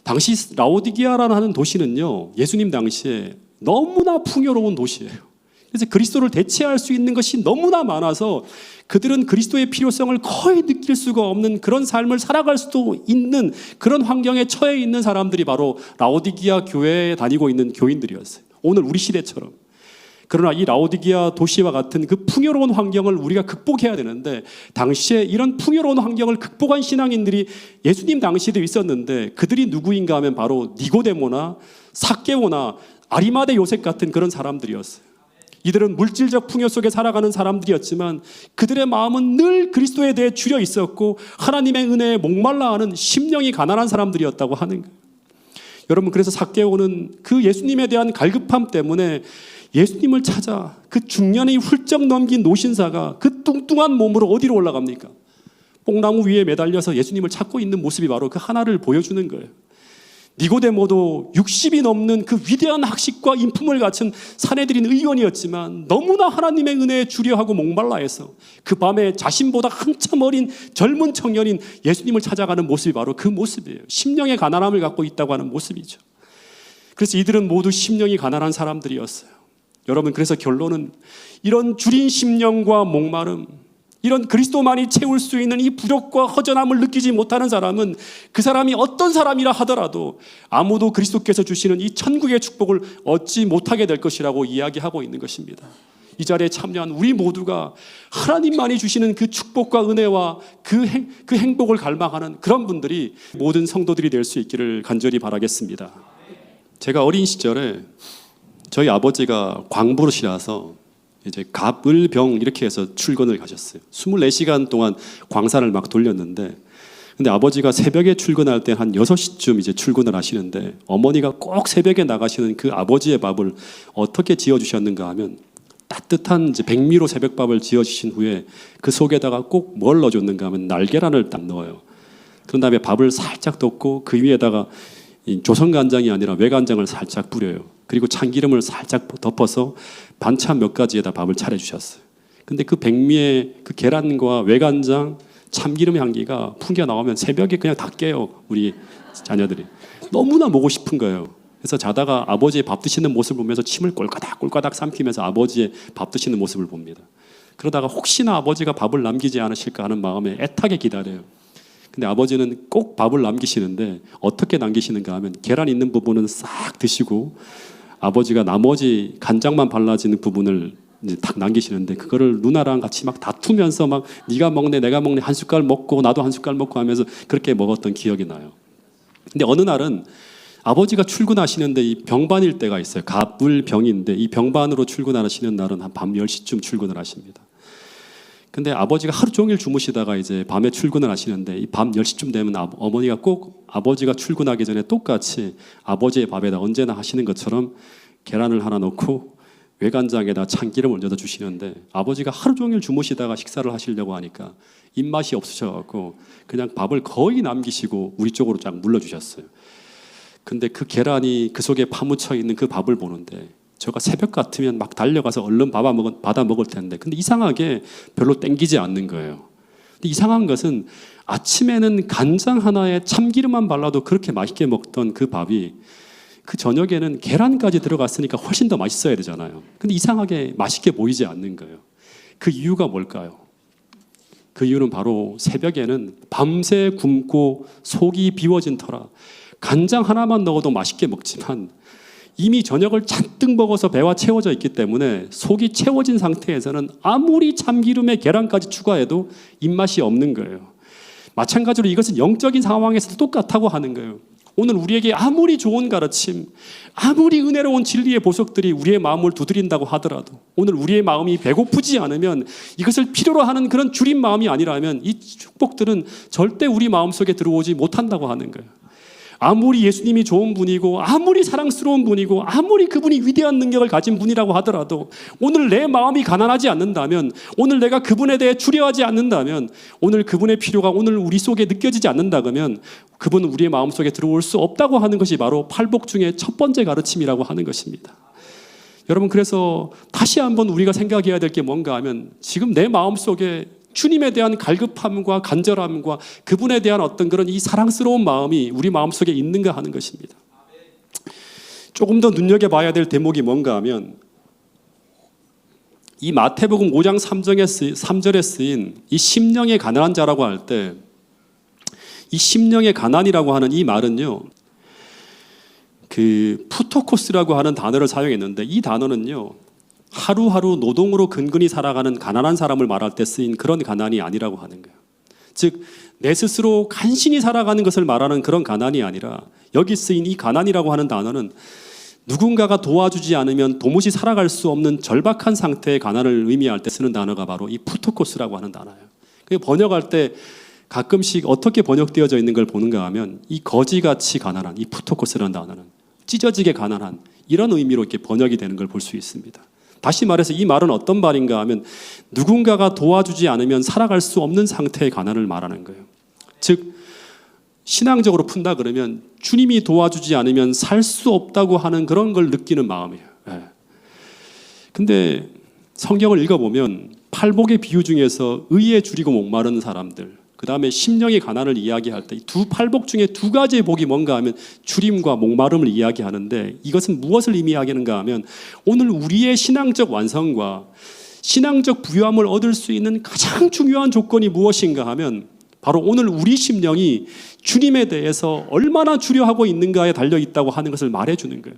당시 라오디기아라는 도시는요, 예수님 당시에 너무나 풍요로운 도시예요. 그래서 그리스도를 대체할 수 있는 것이 너무나 많아서 그들은 그리스도의 필요성을 거의 느낄 수가 없는 그런 삶을 살아갈 수도 있는 그런 환경에 처해 있는 사람들이 바로 라오디기아 교회에 다니고 있는 교인들이었어요. 오늘 우리 시대처럼. 그러나 이 라오디기아 도시와 같은 그 풍요로운 환경을 우리가 극복해야 되는데 당시에 이런 풍요로운 환경을 극복한 신앙인들이 예수님 당시에도 있었는데 그들이 누구인가 하면 바로 니고데모나 삭개오나 아리마대 요셉 같은 그런 사람들이었어요. 이들은 물질적 풍요 속에 살아가는 사람들이었지만 그들의 마음은 늘 그리스도에 대해 주려 있었고 하나님의 은혜에 목말라 하는 심령이 가난한 사람들이었다고 하는 거예요. 여러분, 그래서 삭개오는 그 예수님에 대한 갈급함 때문에 예수님을 찾아 그 중년이 훌쩍 넘긴 노신사가 그 뚱뚱한 몸으로 어디로 올라갑니까? 뽕나무 위에 매달려서 예수님을 찾고 있는 모습이 바로 그 하나를 보여주는 거예요. 니고데모도 60이 넘는 그 위대한 학식과 인품을 갖춘 사내들인 의원이었지만 너무나 하나님의 은혜에 주려하고 목말라 해서 그 밤에 자신보다 한참 어린 젊은 청년인 예수님을 찾아가는 모습이 바로 그 모습이에요. 심령의 가난함을 갖고 있다고 하는 모습이죠. 그래서 이들은 모두 심령이 가난한 사람들이었어요. 여러분, 그래서 결론은 이런 줄인 심령과 목마름, 이런 그리스도만이 채울 수 있는 이 부족과 허전함을 느끼지 못하는 사람은 그 사람이 어떤 사람이라 하더라도 아무도 그리스도께서 주시는 이 천국의 축복을 얻지 못하게 될 것이라고 이야기하고 있는 것입니다. 이 자리에 참여한 우리 모두가 하나님만이 주시는 그 축복과 은혜와 그 행복을 갈망하는 그런 분들이 모든 성도들이 될 수 있기를 간절히 바라겠습니다. 제가 어린 시절에 저희 아버지가 광부르시라서 이제 갑을병 이렇게 해서 출근을 가셨어요. 24시간 동안 광산을 막 돌렸는데, 근데 아버지가 새벽에 출근할 때 한 6시쯤 이제 출근을 하시는데 어머니가 꼭 새벽에 나가시는 그 아버지의 밥을 어떻게 지어주셨는가 하면 따뜻한 이제 백미로 새벽밥을 지어주신 후에 그 속에다가 꼭 뭘 넣어줬는가 하면 날계란을 딱 넣어요. 그런 다음에 밥을 살짝 덮고 그 위에다가 조선간장이 아니라 외간장을 살짝 뿌려요. 그리고 참기름을 살짝 덮어서 반찬 몇 가지에다 밥을 차려주셨어요. 근데 그 백미의 그 계란과 외간장, 참기름 향기가 풍겨 나오면 새벽에 그냥 다 깨요. 우리 자녀들이. 너무나 먹고 싶은 거예요. 그래서 자다가 아버지의 밥 드시는 모습을 보면서 침을 꼴까닥 삼키면서 아버지의 밥 드시는 모습을 봅니다. 그러다가 혹시나 아버지가 밥을 남기지 않으실까 하는 마음에 애타게 기다려요. 근데 아버지는 꼭 밥을 남기시는데 어떻게 남기시는가 하면 계란 있는 부분은 싹 드시고 아버지가 나머지 간장만 발라지는 부분을 이제 딱 남기시는데 그거를 누나랑 같이 막 다투면서 막 네가 먹네 내가 먹네 한 숟갈 먹고 나도 한 숟갈 먹고 하면서 그렇게 먹었던 기억이 나요. 근데 어느 날은 아버지가 출근하시는데 이 병반일 때가 있어요. 갑을병인데 이 병반으로 출근하시는 날은 한 밤 10시쯤 출근을 하십니다. 근데 아버지가 하루 종일 주무시다가 이제 밤에 출근을 하시는데 이 밤 10시쯤 되면 어머니가 꼭 아버지가 출근하기 전에 똑같이 아버지의 밥에다 언제나 하시는 것처럼 계란을 하나 넣고 외간장에다 참기름을 얹어서 주시는데 아버지가 하루 종일 주무시다가 식사를 하시려고 하니까 입맛이 없으셔갖고 그냥 밥을 거의 남기시고 우리 쪽으로 쫙 물러주셨어요. 근데 그 계란이 그 속에 파묻혀 있는 그 밥을 보는데 제가 새벽 같으면 막 달려가서 얼른 받아 먹을 텐데 근데 이상하게 별로 땡기지 않는 거예요. 근데 이상한 것은 아침에는 간장 하나에 참기름만 발라도 그렇게 맛있게 먹던 그 밥이 그 저녁에는 계란까지 들어갔으니까 훨씬 더 맛있어야 되잖아요. 근데 이상하게 맛있게 보이지 않는 거예요. 그 이유가 뭘까요? 그 이유는 바로 새벽에는 밤새 굶고 속이 비워진 터라 간장 하나만 넣어도 맛있게 먹지만 이미 저녁을 잔뜩 먹어서 배가 채워져 있기 때문에 속이 채워진 상태에서는 아무리 참기름에 계란까지 추가해도 입맛이 없는 거예요. 마찬가지로 이것은 영적인 상황에서도 똑같다고 하는 거예요. 오늘 우리에게 아무리 좋은 가르침, 아무리 은혜로운 진리의 보석들이 우리의 마음을 두드린다고 하더라도 오늘 우리의 마음이 배고프지 않으면, 이것을 필요로 하는 그런 주린 마음이 아니라면 이 축복들은 절대 우리 마음속에 들어오지 못한다고 하는 거예요. 아무리 예수님이 좋은 분이고 아무리 사랑스러운 분이고 아무리 그분이 위대한 능력을 가진 분이라고 하더라도 오늘 내 마음이 가난하지 않는다면, 오늘 내가 그분에 대해 주려하지 않는다면, 오늘 그분의 필요가 오늘 우리 속에 느껴지지 않는다 그러면 그분은 우리의 마음속에 들어올 수 없다고 하는 것이 바로 팔복 중에 첫 번째 가르침이라고 하는 것입니다. 여러분, 그래서 다시 한번 우리가 생각해야 될 게 뭔가 하면, 지금 내 마음속에 주님에 대한 갈급함과 간절함과 그분에 대한 어떤 그런 이 사랑스러운 마음이 우리 마음속에 있는가 하는 것입니다. 조금 더 눈여겨봐야 될 대목이 뭔가 하면, 이 마태복음 5장 3절에 쓰인 이 심령의 가난한 자라고 할 때, 이 심령의 가난이라고 하는 이 말은요, 그 푸토코스라고 하는 단어를 사용했는데, 이 단어는요 하루하루 노동으로 근근히 살아가는 가난한 사람을 말할 때 쓰인 그런 가난이 아니라고 하는 거예요. 즉, 내 스스로 간신히 살아가는 것을 말하는 그런 가난이 아니라, 여기 쓰인 이 가난이라고 하는 단어는 누군가가 도와주지 않으면 도무지 살아갈 수 없는 절박한 상태의 가난을 의미할 때 쓰는 단어가 바로 이 푸토코스라고 하는 단어예요. 번역할 때 가끔씩 어떻게 번역되어져 있는 걸 보는가 하면, 이 거지같이 가난한, 이 푸토코스라는 단어는 찢어지게 가난한, 이런 의미로 이렇게 번역이 되는 걸 볼 수 있습니다. 다시 말해서 이 말은 어떤 말인가 하면, 누군가가 도와주지 않으면 살아갈 수 없는 상태의 가난을 말하는 거예요. 즉, 신앙적으로 푼다 그러면 주님이 도와주지 않으면 살 수 없다고 하는 그런 걸 느끼는 마음이에요. 근데 성경을 읽어보면 팔복의 비유 중에서 의에 줄이고 목마른 사람들, 그 다음에 심령의 가난을 이야기할 때 두 팔복 중에 두 가지의 복이 뭔가 하면 줄임과 목마름을 이야기하는데, 이것은 무엇을 의미하는가 하면, 오늘 우리의 신앙적 완성과 신앙적 부유함을 얻을 수 있는 가장 중요한 조건이 무엇인가 하면, 바로 오늘 우리 심령이 주님에 대해서 얼마나 주려하고 있는가에 달려있다고 하는 것을 말해주는 거예요.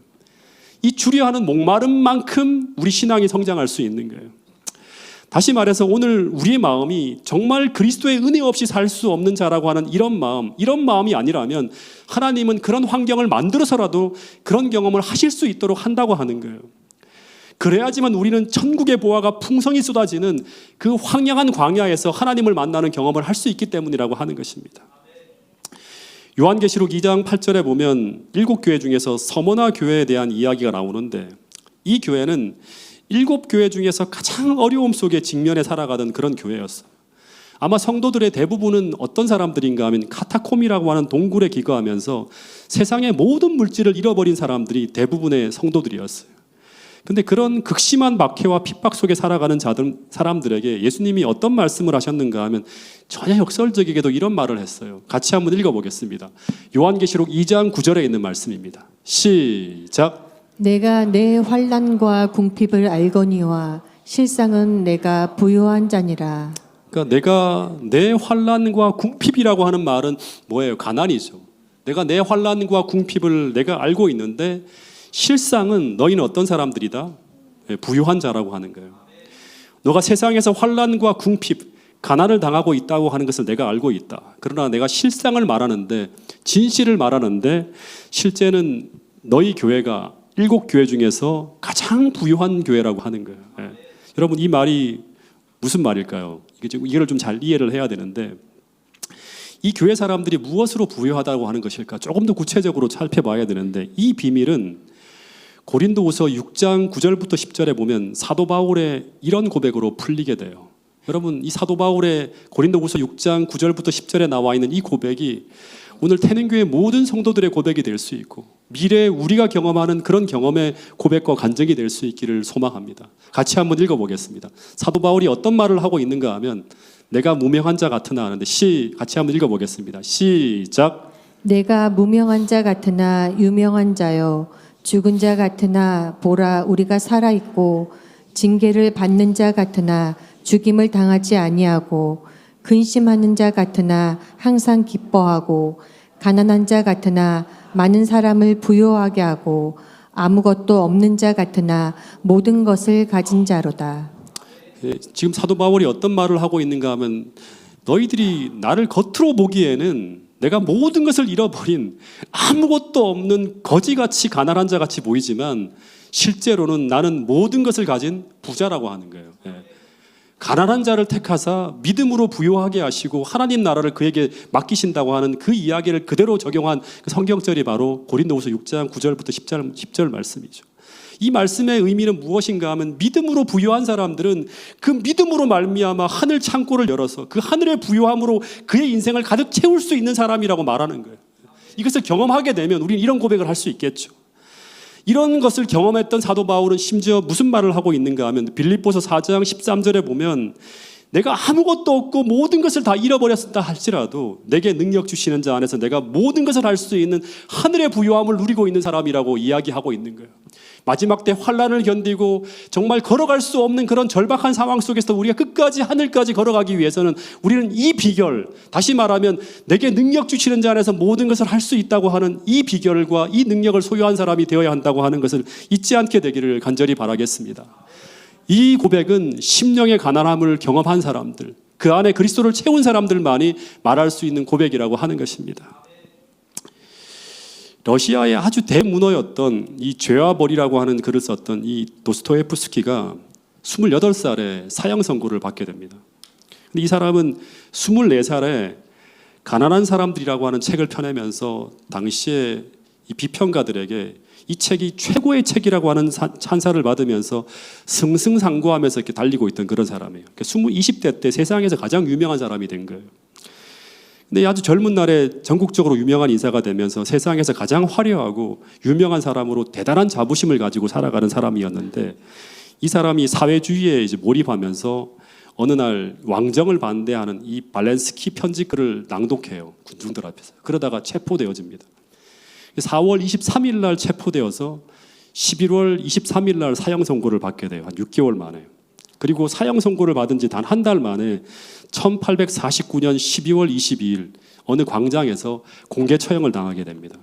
이 주려하는 목마름만큼 우리 신앙이 성장할 수 있는 거예요. 다시 말해서 오늘 우리의 마음이 정말 그리스도의 은혜 없이 살 수 없는 자라고 하는 이런 마음이 아니라면, 하나님은 그런 환경을 만들어서라도 그런 경험을 하실 수 있도록 한다고 하는 거예요. 그래야지만 우리는 천국의 보화가 풍성히 쏟아지는 그 황량한 광야에서 하나님을 만나는 경험을 할 수 있기 때문이라고 하는 것입니다. 요한계시록 2장 8절에 보면 7교회 중에서 서머나 교회에 대한 이야기가 나오는데, 이 교회는 7교회 중에서 가장 어려움 속에 직면해 살아가던 그런 교회였어요. 아마 성도들의 대부분은 어떤 사람들인가 하면 카타콤이라고 하는 동굴에 기거하면서 세상의 모든 물질을 잃어버린 사람들이 대부분의 성도들이었어요. 근데 그런 극심한 박해와 핍박 속에 살아가는 사람들에게 예수님이 어떤 말씀을 하셨는가 하면, 전혀 역설적이게도 이런 말을 했어요. 같이 한번 읽어보겠습니다. 요한계시록 2장 9절에 있는 말씀입니다. 시작. 내가 내 환난과 궁핍을 알거니와 실상은 내가 부요한 자니라. 그러니까 내가 내 환난과 궁핍이라고 하는 말은 뭐예요? 가난이죠. 내가 내 환난과 궁핍을 내가 알고 있는데, 실상은 너희는 어떤 사람들이다? 부유한 자라고 하는 거예요. 너가 세상에서 환난과 궁핍, 가난을 당하고 있다고 하는 것을 내가 알고 있다. 그러나 내가 실상을 말하는데, 진실을 말하는데, 실제는 너희 교회가 7교회 중에서 가장 부유한 교회라고 하는 거예요. 여러분, 이 말이 무슨 말일까요? 이걸 좀 잘 이해를 해야 되는데, 이 교회 사람들이 무엇으로 부유하다고 하는 것일까? 조금 더 구체적으로 살펴봐야 되는데, 이 비밀은 고린도후서 6장 9절부터 10절에 보면 사도 바울의 이런 고백으로 풀리게 돼요. 여러분, 이 사도 바울의 고린도후서 6장 9절부터 10절에 나와 있는 이 고백이 오늘 태능교회 모든 성도들의 고백이 될 수 있고, 미래에 우리가 경험하는 그런 경험의 고백과 간증이 될 수 있기를 소망합니다. 같이 한번 읽어보겠습니다. 사도 바울이 어떤 말을 하고 있는가 하면, 내가 무명한 자 같으나 하는데, 같이 한번 읽어보겠습니다. 시작. 내가 무명한 자 같으나 유명한 자요, 죽은 자 같으나 보라 우리가 살아있고, 징계를 받는 자 같으나 죽임을 당하지 아니하고, 근심하는 자 같으나 항상 기뻐하고, 가난한 자 같으나 많은 사람을 부요하게 하고, 아무것도 없는 자 같으나 모든 것을 가진 자로다. 지금 사도 바울이 어떤 말을 하고 있는가 하면, 너희들이 나를 겉으로 보기에는 내가 모든 것을 잃어버린 아무것도 없는 거지같이 가난한 자같이 보이지만 실제로는 나는 모든 것을 가진 부자라고 하는 거예요. 가난한 자를 택하사 믿음으로 부요하게 하시고 하나님 나라를 그에게 맡기신다고 하는 그 이야기를 그대로 적용한 그 성경절이 바로 고린도후서 6장 9절부터 10절 말씀이죠. 이 말씀의 의미는 무엇인가 하면 믿음으로 부요한 사람들은 그 믿음으로 말미암아 하늘 창고를 열어서 그 하늘의 부요함으로 그의 인생을 가득 채울 수 있는 사람이라고 말하는 거예요. 이것을 경험하게 되면 우리는 이런 고백을 할 수 있겠죠. 이런 것을 경험했던 사도 바울은 심지어 무슨 말을 하고 있는가 하면 빌립보서 4장 13절에 보면 내가 아무것도 없고 모든 것을 다 잃어버렸다 할지라도 내게 능력 주시는 자 안에서 내가 모든 것을 할 수 있는 하늘의 부요함을 누리고 있는 사람이라고 이야기하고 있는 거예요. 마지막 때 환난을 견디고 정말 걸어갈 수 없는 그런 절박한 상황 속에서 우리가 끝까지 하늘까지 걸어가기 위해서는 우리는 이 비결, 다시 말하면 내게 능력 주시는 자 안에서 모든 것을 할 수 있다고 하는 이 비결과 이 능력을 소유한 사람이 되어야 한다고 하는 것을 잊지 않게 되기를 간절히 바라겠습니다. 이 고백은 심령의 가난함을 경험한 사람들, 그 안에 그리스도를 채운 사람들만이 말할 수 있는 고백이라고 하는 것입니다. 러시아의 아주 대문어였던 이 죄와 벌이라고 하는 글을 썼던 이 도스토옙스키가 28살에 사형 선고를 받게 됩니다. 근데 이 사람은 24살에 가난한 사람들이라고 하는 책을 펴내면서 당시에 이 비평가들에게 이 책이 최고의 책이라고 하는 찬사를 받으면서 승승장구하면서 이렇게 달리고 있던 그런 사람이에요. 20대 때 세상에서 가장 유명한 사람이 된 거예요. 근데 아주 젊은 날에 전국적으로 유명한 인사가 되면서 세상에서 가장 화려하고 유명한 사람으로 대단한 자부심을 가지고 살아가는 사람이었는데 이 사람이 사회주의에 이제 몰입하면서 어느 날 왕정을 반대하는 이 발렌스키 편지글을 낭독해요. 군중들 앞에서. 그러다가 체포되어집니다. 4월 23일 날 체포되어서 11월 23일 날 사형 선고를 받게 돼요. 한 6개월 만에. 그리고 사형 선고를 받은 지 단 한 달 만에 1849년 12월 22일 어느 광장에서 공개 처형을 당하게 됩니다.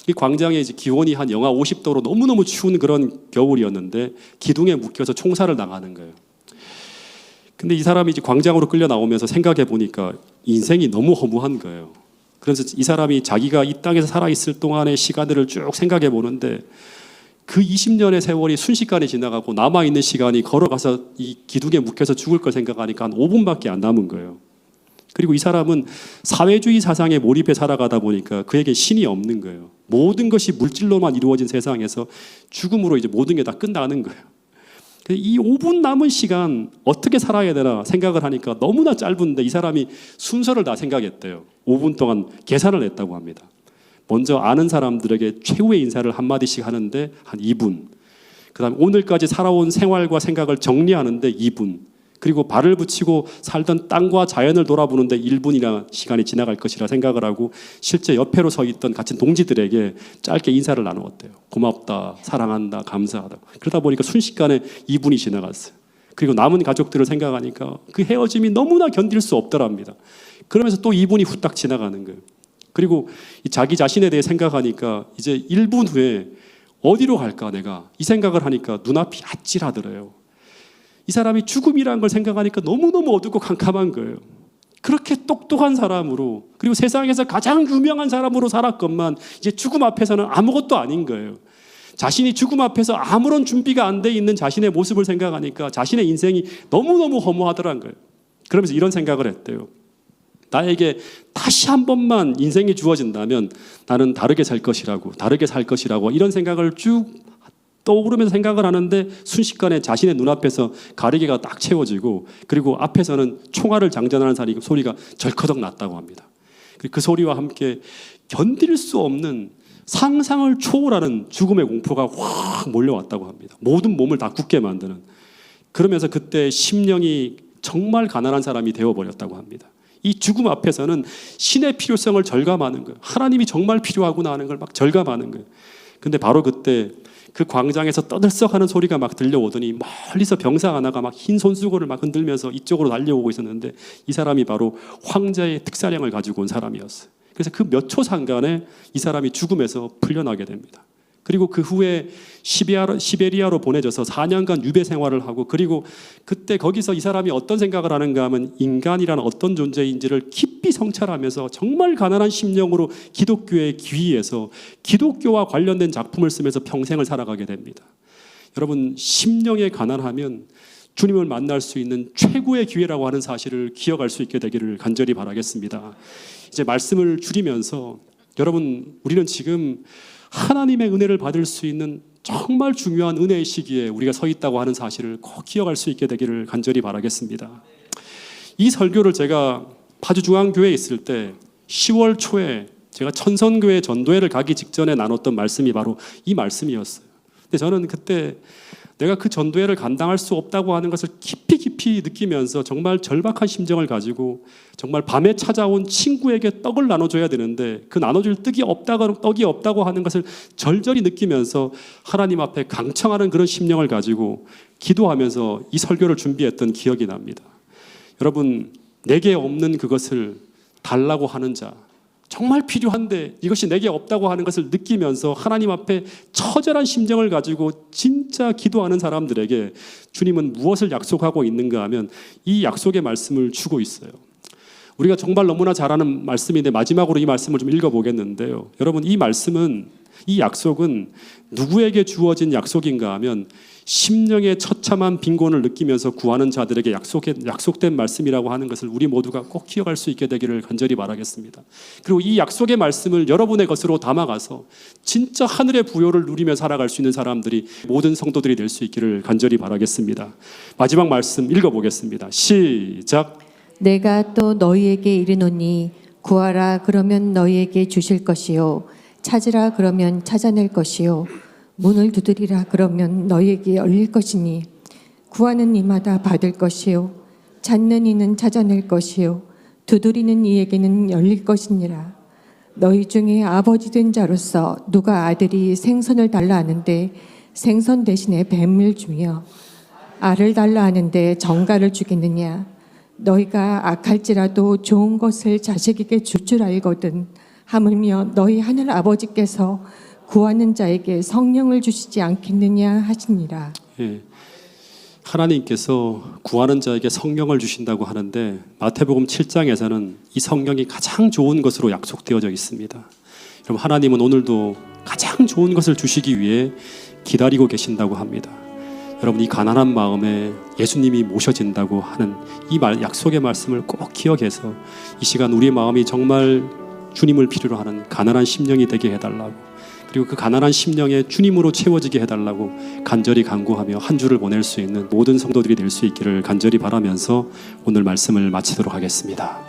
이 광장에 이제 기온이 한 영하 50도로 너무너무 추운 그런 겨울이었는데 기둥에 묶여서 총살을 당하는 거예요. 근데 이 사람이 이제 광장으로 끌려 나오면서 생각해 보니까 인생이 너무 허무한 거예요. 그래서 이 사람이 자기가 이 땅에서 살아있을 동안의 시간들을 쭉 생각해 보는데 그 20년의 세월이 순식간에 지나가고 남아있는 시간이 걸어가서 이 기둥에 묶여서 죽을 걸 생각하니까 한 5분밖에 안 남은 거예요. 그리고 이 사람은 사회주의 사상에 몰입해 살아가다 보니까 그에게 신이 없는 거예요. 모든 것이 물질로만 이루어진 세상에서 죽음으로 이제 모든 게 다 끝나는 거예요. 이 5분 남은 시간 어떻게 살아야 되나 생각을 하니까 너무나 짧은데 이 사람이 순서를 다 생각했대요. 5분 동안 계산을 했다고 합니다. 먼저 아는 사람들에게 최후의 인사를 한마디씩 하는데 한 2분. 그 다음에 오늘까지 살아온 생활과 생각을 정리하는데 2분. 그리고 발을 붙이고 살던 땅과 자연을 돌아보는데 1분이나 시간이 지나갈 것이라 생각을 하고 실제 옆에로 서 있던 같은 동지들에게 짧게 인사를 나누었대요. 고맙다, 사랑한다, 감사하다. 그러다 보니까 순식간에 2분이 지나갔어요. 그리고 남은 가족들을 생각하니까 그 헤어짐이 너무나 견딜 수 없더랍니다. 그러면서 또 2분이 후딱 지나가는 거예요. 그리고 자기 자신에 대해 생각하니까 이제 1분 후에 어디로 갈까 내가 이 생각을 하니까 눈앞이 아찔하더래요. 이 사람이 죽음이라는 걸 생각하니까 너무너무 어둡고 캄캄한 거예요. 그렇게 똑똑한 사람으로 그리고 세상에서 가장 유명한 사람으로 살았건만 이제 죽음 앞에서는 아무것도 아닌 거예요. 자신이 죽음 앞에서 아무런 준비가 안 돼 있는 자신의 모습을 생각하니까 자신의 인생이 너무너무 허무하더란 거예요. 그러면서 이런 생각을 했대요. 나에게 다시 한 번만 인생이 주어진다면 나는 다르게 살 것이라고 이런 생각을 쭉 떠오르면서 생각을 하는데 순식간에 자신의 눈앞에서 가리개가 딱 채워지고 그리고 앞에서는 총알을 장전하는 소리가 절커덕 났다고 합니다. 그 소리와 함께 견딜 수 없는 상상을 초월하는 죽음의 공포가 확 몰려왔다고 합니다. 모든 몸을 다 굳게 만드는. 그러면서 그때 심령이 정말 가난한 사람이 되어버렸다고 합니다. 이 죽음 앞에서는 신의 필요성을 절감하는 거예요. 하나님이 정말 필요하구나 하는 걸 막 절감하는 거예요. 근데 바로 그때 그 광장에서 떠들썩하는 소리가 막 들려오더니 멀리서 병사 하나가 막 흰 손수건을 막 흔들면서 이쪽으로 달려오고 있었는데 이 사람이 바로 황제의 특사령을 가지고 온 사람이었어요. 그래서 그 몇 초 상간에 이 사람이 죽음에서 풀려나게 됩니다. 그리고 그 후에 시베리아로 보내져서 4년간 유배 생활을 하고, 그리고 그때 거기서 이 사람이 어떤 생각을 하는가 하면 인간이라는 어떤 존재인지를 깊이 성찰하면서 정말 가난한 심령으로 기독교에 귀의해서 기독교와 관련된 작품을 쓰면서 평생을 살아가게 됩니다. 여러분, 심령에 가난하면 주님을 만날 수 있는 최고의 기회라고 하는 사실을 기억할 수 있게 되기를 간절히 바라겠습니다. 이제 말씀을 줄이면서, 여러분, 우리는 지금 하나님의 은혜를 받을 수 있는 정말 중요한 은혜의 시기에 우리가 서 있다고 하는 사실을 꼭 기억할 수 있게 되기를 간절히 바라겠습니다. 이 설교를 제가 파주중앙교회에 있을 때 10월 초에 제가 천선교회 전도회를 가기 직전에 나눴던 말씀이 바로 이 말씀이었어요. 근데 저는 그때 내가 그 전도회를 감당할 수 없다고 하는 것을 깊이 느끼면서 정말 절박한 심정을 가지고 정말 밤에 찾아온 친구에게 떡을 나눠줘야 되는데 그 나눠줄 떡이 없다고 하는 것을 절절히 느끼면서 하나님 앞에 강청하는 그런 심령을 가지고 기도하면서 이 설교를 준비했던 기억이 납니다. 여러분, 내게 없는 그것을 달라고 하는 자, 정말 필요한데 이것이 내게 없다고 하는 것을 느끼면서 하나님 앞에 처절한 심정을 가지고 진짜 기도하는 사람들에게 주님은 무엇을 약속하고 있는가 하면 이 약속의 말씀을 주고 있어요. 우리가 정말 너무나 잘 아는 말씀인데 마지막으로 이 말씀을 좀 읽어보겠는데요. 여러분, 이 말씀은, 이 약속은 누구에게 주어진 약속인가 하면 심령의 처참한 빈곤을 느끼면서 구하는 자들에게 약속된 말씀이라고 하는 것을 우리 모두가 꼭 기억할 수 있게 되기를 간절히 바라겠습니다. 그리고 이 약속의 말씀을 여러분의 것으로 담아가서 진짜 하늘의 부요를 누리며 살아갈 수 있는 사람들이, 모든 성도들이 될 수 있기를 간절히 바라겠습니다. 마지막 말씀 읽어보겠습니다. 시작. 내가 또 너희에게 이르노니 구하라 그러면 너희에게 주실 것이요 찾으라 그러면 찾아낼 것이요 문을 두드리라 그러면 너희에게 열릴 것이니 구하는 이마다 받을 것이요 찾는 이는 찾아낼 것이요 두드리는 이에게는 열릴 것이니라. 너희 중에 아버지 된 자로서 누가 아들이 생선을 달라 하는데 생선 대신에 뱀을 주며 알을 달라 하는데 정갈을 주겠느냐. 너희가 악할지라도 좋은 것을 자식에게 줄 줄 알거든 하물며 너희 하늘 아버지께서 구하는 자에게 성령을 주시지 않겠느냐 하시니라. 예, 하나님께서 구하는 자에게 성령을 주신다고 하는데 마태복음 7장에서는 이 성령이 가장 좋은 것으로 약속되어져 있습니다. 여러분, 하나님은 오늘도 가장 좋은 것을 주시기 위해 기다리고 계신다고 합니다. 여러분, 이 가난한 마음에 예수님이 모셔진다고 하는 이 약속의 말씀을 꼭 기억해서 이 시간 우리의 마음이 정말 주님을 필요로 하는 가난한 심령이 되게 해달라고, 그리고 그 가난한 심령에 주님으로 채워지게 해달라고 간절히 간구하며 한 주를 보낼 수 있는 모든 성도들이 될 수 있기를 간절히 바라면서 오늘 말씀을 마치도록 하겠습니다.